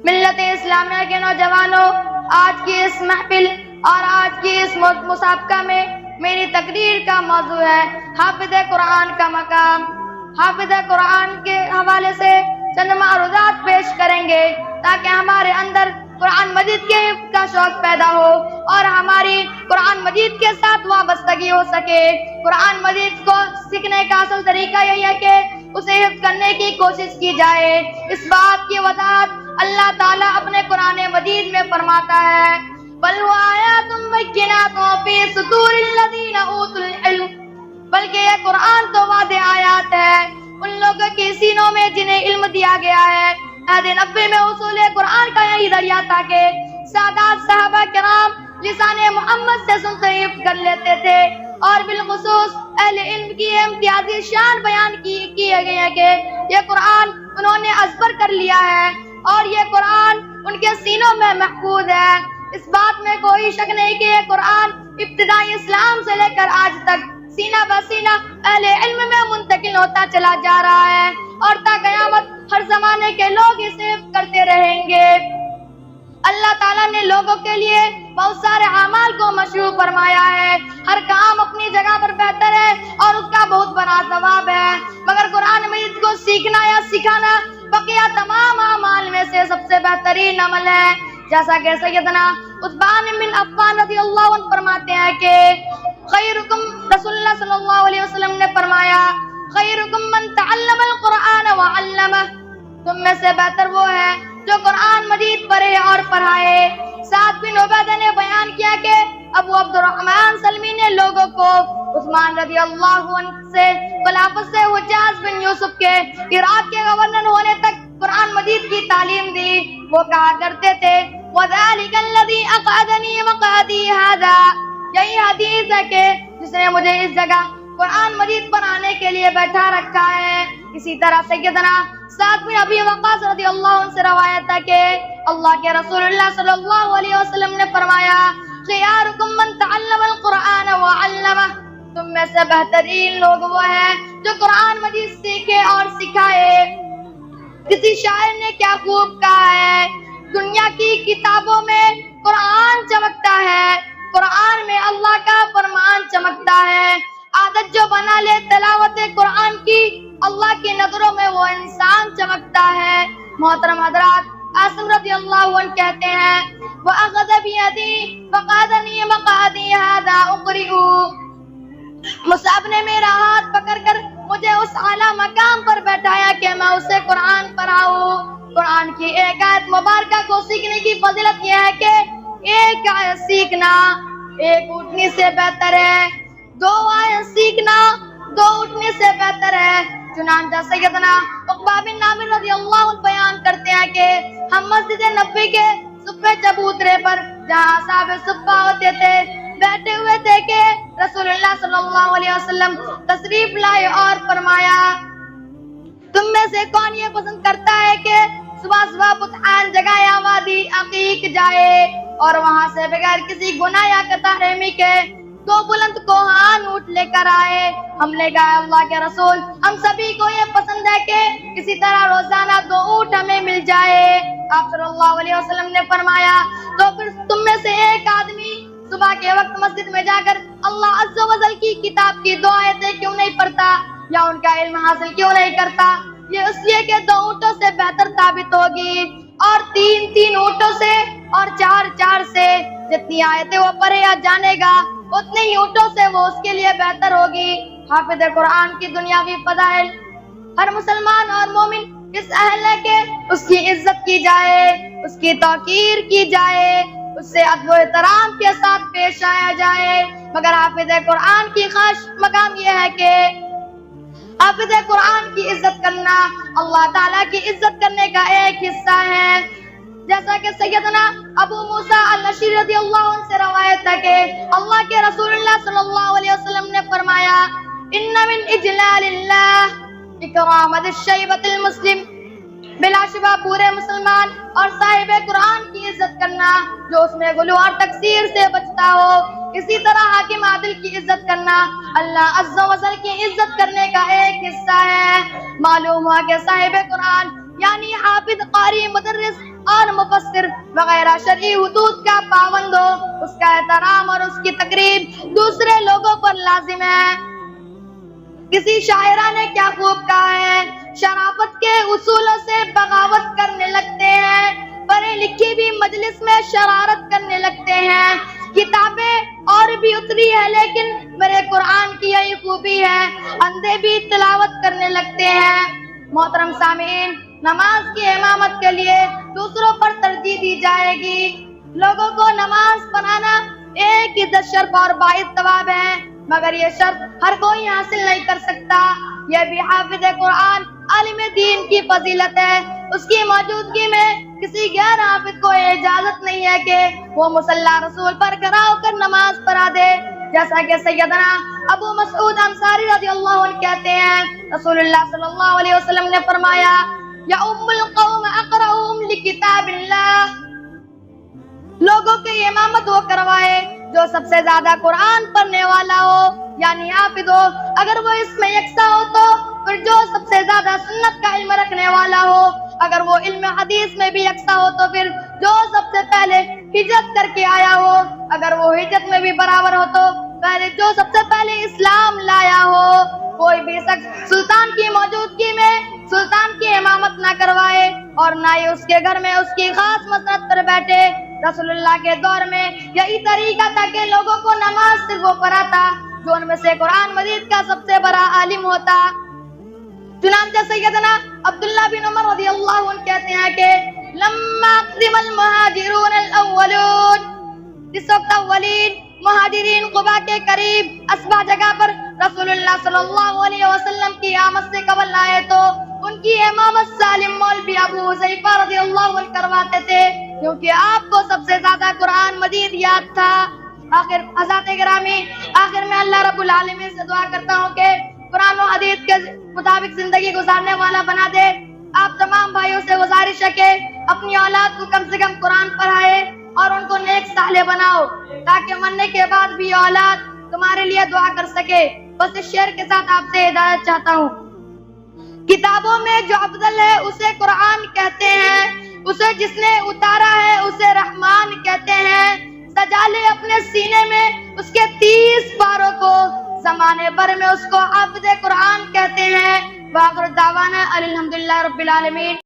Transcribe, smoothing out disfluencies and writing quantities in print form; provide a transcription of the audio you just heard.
ملت اسلامیہ کے نوجوانوں، آج کی اس محفل اور آج کی اس مسابقہ میں میری تقریر کا موضوع ہے حافظ قرآن کا مقام۔ حافظ قرآن کے حوالے سے چند معروضات پیش کریں گے تاکہ ہمارے اندر قرآن مجید کے حفظ کا شوق پیدا ہو اور ہماری قرآن مجید کے ساتھ وابستگی ہو سکے۔ قرآن مجید کو سیکھنے کا اصل طریقہ یہی ہے کہ اسے حفظ کرنے کی کوشش کی جائے۔ اس بات کی وضاحت اللہ تعالیٰ اپنے قرآن مجید میں فرماتا ہے بل هو آیات بینات فی صدور الذین اوتوا العلم، بلکہ یہ قرآن تو واضح آیات ہے ان لوگوں کی سینوں میں جنہیں علم دیا گیا ہے۔ عہد نبوی میں اصول قرآن کا یہی ذریعہ تھا کہ سادات صحابہ کرام لسان محمد سے سنتے حفظ کر لیتے تھے، اور بالخصوص اہل علم کی امتیازی شان بیان کی گئی ہے کہ یہ قرآن انہوں نے ازبر کر لیا ہے اور یہ قرآن ان کے سینوں میں محفوظ ہے۔ اس بات میں کوئی شک نہیں کہ یہ قرآن ابتدائی اسلام سے لے کر آج تک سینہ بہ سینہ اہل علم میں منتقل ہوتا چلا جا رہا ہے اور تا قیامت ہر زمانے کے لوگ اسے حفظ کرتے رہیں گے۔ اللہ تعالیٰ نے لوگوں کے لیے بہت سارے اعمال کو مشروع فرمایا ہے، ہر کام اپنی جگہ پر بہتر ہے اور اس کا بہت بڑا ثواب ہے، مگر قرآن مجید کو سیکھنا یا سکھانا بقیہ تمام اعمال میں سے سب سے بہترین عمل ہے۔ جیسا کہ سیدنا عثمان بن عفان رضی اللہ عنہ فرماتے ہیں کہ خیرکم، رسول اللہ صلی اللہ علیہ وسلم نے فرمایا خیرکم من تعلم القرآن وعلمہ، تم میں سے بہتر وہ ہے جو قرآن مجید پڑھے اور پڑھائے۔ سعد بن عبیدہ نے بیان کیا کہ ابو عبد الرحمن سلمی نے لوگوں کو عثمان رضی اللہ عنہ سے خلافت سے حجاج بن یوسف کے عراق کے گورنر ہونے تک قرآن مجید کی تعلیم دی۔ وہ کہا کرتے تھے وَذَلِكَ الَّذِي أَقْعَدَنِي مَقْعَدِي هَذَا، یہی حدیث ہے کہ جس نے مجھے اس جگہ قرآن مجید پڑھانے کے لیے بیٹھا رکھا ہے۔ اسی طرح سیدنا سعد بن ابی وقاص رضی اللہ عنہ سے روایت ہے کہ اللہ کے رسول اللہ صلی اللہ علیہ وسلم نے فرمایا خیارکم من تعلم القرآن وعلمہ، تم میں سے بہترین لوگ وہ ہیں جو قرآن مجید سیکھے اور سکھائے۔ کسی شاعر نے کیا خوب کہا ہے دنیا کی کتابوں میں قرآن چمکتا ہے، قرآن میں اللہ کا فرمان چمکتا ہے۔ عادت جو بنا لے تلاوت قرآن کی، اللہ کی نظروں میں وہ انسان چمکتا ہے۔ محترم حضرات، عاصم رضی اللہ عنہ کہتے ہیں وَأَخَذَ بِيَدِي فَقَعَدَنِي مَقْعَدِي هَذَا أُقْرِئُ، مصعب نے میرا ہاتھ پکڑ کر مجھے اس اعلیٰ مقام پر بیٹھایا کہ میں اسے قرآن پڑھاؤں۔ قرآن کی ایک آیت مبارکہ کو سیکھنے کی فضیلت یہ ہے کہ ایک آیت سیکھنا ایک اٹھنے سے بہتر ہے، دو آیت سیکھنا دو اٹھنے سے بہتر ہے۔ چنانچہ سیدنا عقبہ بن عامر رضی اللہ عنہ بیان کرتے ہیں کہ ہم مسجد نبوی کے صفحے چبوترے پر جہاں صاحب صفحہ ہوتے تھے بیٹھے ہوئے تھے کہ رسول اللہ صلی اللہ علیہ وسلم تشریف لائے اور فرمایا تم میں سے کون یہ پسند کرتا ہے کہ صبح صبح بطحان جگہ یا وادی عقیق جائے اور وہاں سے بغیر کسی گناہ یا قطع رحمی کے دو بلند کوہان اونٹ لے کر آئے؟ ہم نے کہا اللہ کے رسول ہم سبھی کو یہ پسند ہے کہ کسی طرح روزانہ دو اونٹ ہمیں مل جائے۔ آپ صلی اللہ علیہ وسلم نے فرمایا تو پھر تم میں سے ایک آدمی صبح کے وقت مسجد میں جا کر اللہ عز و جل کی کتاب کی دو آیتیں کیوں نہیں پڑھتا یا ان کا علم حاصل کیوں نہیں کرتا؟ یہ اس لیے کہ دو اونٹوں سے بہتر ثابت ہوگی، اور تین اونٹوں سے اور چار سے، جتنی آیتیں وہ پڑھے یا جانے گا اتنے ہی اونٹوں سے وہ اس کے لیے بہتر ہوگی۔ حافظ قرآن کی دنیاوی فضائل، ہر مسلمان اور مومن اس اہل ہے کہ اس کی عزت کی جائے، اس کی توقیر کی جائے، اس سے ادب و احترام کے ساتھ پیش آیا جائے، مگر حافظ قرآن کی خاص مقام یہ ہے کہ حافظ قرآن کی عزت کرنا اللہ تعالیٰ کی عزت کرنے کا ایک حصہ ہے۔ جیسا کہ سیدنا ابو موسیٰ الاشعری رضی اللہ عنہ سے روایت ہے کہ اللہ کے رسول اللہ صلی اللہ علیہ وسلم نے فرمایا ان من اجلال اللہ اکرام ذی الشیبۃ المسلم، بلا شبہ پورے مسلمان اور صاحب قرآن کی عزت کرنا جو اس میں غلو اور تقصیر سے بچتا ہو، اسی طرح حاکم عادل کی عزت کرنا اللہ عز و جل کی عزت کرنے کا ایک حصہ ہے۔ معلوم ہوا کہ صاحب قرآن یعنی حافظ، قاری، مدرس اور مفسر وغیرہ شرعی حدود کا پابند ہو، اس کا احترام اور اس کی تقریب دوسرے لوگوں پر لازم ہے۔ کسی شاعرہ نے کیا خوب کہا ہے، شرافت کے اصولوں سے بغاوت کرنے لگتے ہیں، پڑھی لکھی بھی مجلس میں شرارت کرنے لگتے ہیں۔ کتابیں اور بھی اتری ہے لیکن میرے قرآن کی یہی خوبی ہے، اندھے بھی تلاوت کرنے لگتے ہیں۔ محترم سامعین، نماز کی امامت کے لیے دوسروں پر ترجیح دی جائے گی۔ لوگوں کو نماز پڑھانا ایک عزت شرف اور باعث ثواب ہے، مگر یہ شرف ہر کوئی حاصل نہیں کر سکتا۔ یہ بھی حافظ قرآن عالم دین کی فضیلت ہے، اس کی موجودگی میں کسی غیر حافظ کو اجازت نہیں ہے کہ وہ مصلی رسول پر کھڑا ہو کر نماز پڑھا دے، جیسا کہ سیدنا ابو مسعود انصاری رضی اللہ عنہ کہتے ہیں، رسول اللہ صلی اللہ علیہ وسلم نے فرمایا، یا ام القوم اقرأہم لکتاب اللہ، لوگوں کی امامت وہ کروائے جو سب سے زیادہ قرآن پڑھنے والا ہو، یعنی حافظ ہو۔ اگر وہ اس میں یکساں ہو تو پھر جو سب سے زیادہ سنت کا علم رکھنے والا ہو، اگر وہ علم حدیث میں بھی یکساں ہو تو پھر جو سب سے پہلے ہجرت کر کے آیا ہو، اگر وہ ہجرت میں بھی برابر ہو تو پہلے جو سب سے پہلے اسلام لایا ہو۔ کوئی بھی شخص سلطان کی موجودگی میں سلطان کی امامت نہ کروائے اور نہ ہی اس کے گھر میں اس کی خاص مسند پر بیٹھے۔ رسول اللہ کے دور میں یہی طریقہ تھا کہ لوگوں کو نماز صرف وہ پڑھاتا جو ان میں سے قرآن مجید کا سب سے بڑا عالم ہوتا۔ چنانچہ سیدنا عبداللہ بن عمر رضی اللہ عنہ کہتے ہیں کہ لما قدم المہاجرون الاولون، جس وقت اولین مہاجرین قباء کے قریب اسبا جگہ پر رسول اللہ صلی اللہ علیہ وسلم کی آمد سے قبل آئے تو ان کی امامت سالم مولوی ابو حذیفہ رضی اللہ عنہ کرواتے تھے، کیونکہ آپ کو سب سے زیادہ قرآن مجید یاد تھا۔ آخر حضرات گرامی، آخر میں اللہ رب العالمین سے دعا کرتا ہوں کہ قرآن و حدیث کے مطابق زندگی گزارنے والا بنا دے۔ آپ تمام بھائیوں سے گزارش ہے کہ اپنی اولاد کو کم سے کم قرآن پڑھائے اور ان کو نیک صالح بناؤ، تاکہ مرنے کے بعد بھی اولاد تمہارے لیے دعا کر سکے۔ بس اس شعر کے ساتھ آپ سے ہدایت چاہتا ہوں، کتابوں میں جو افضل ہے اسے قرآن کہتے ہیں، اسے جس نے اتارا ہے اسے رحمان کہتے ہیں، سجا لے اپنے سینے میں اس کے 30 پاروں کو، زمانے بھر میں اس کو حافظ قرآن کہتے ہیں۔ وآخر دعوانا الحمدللہ رب العالمین۔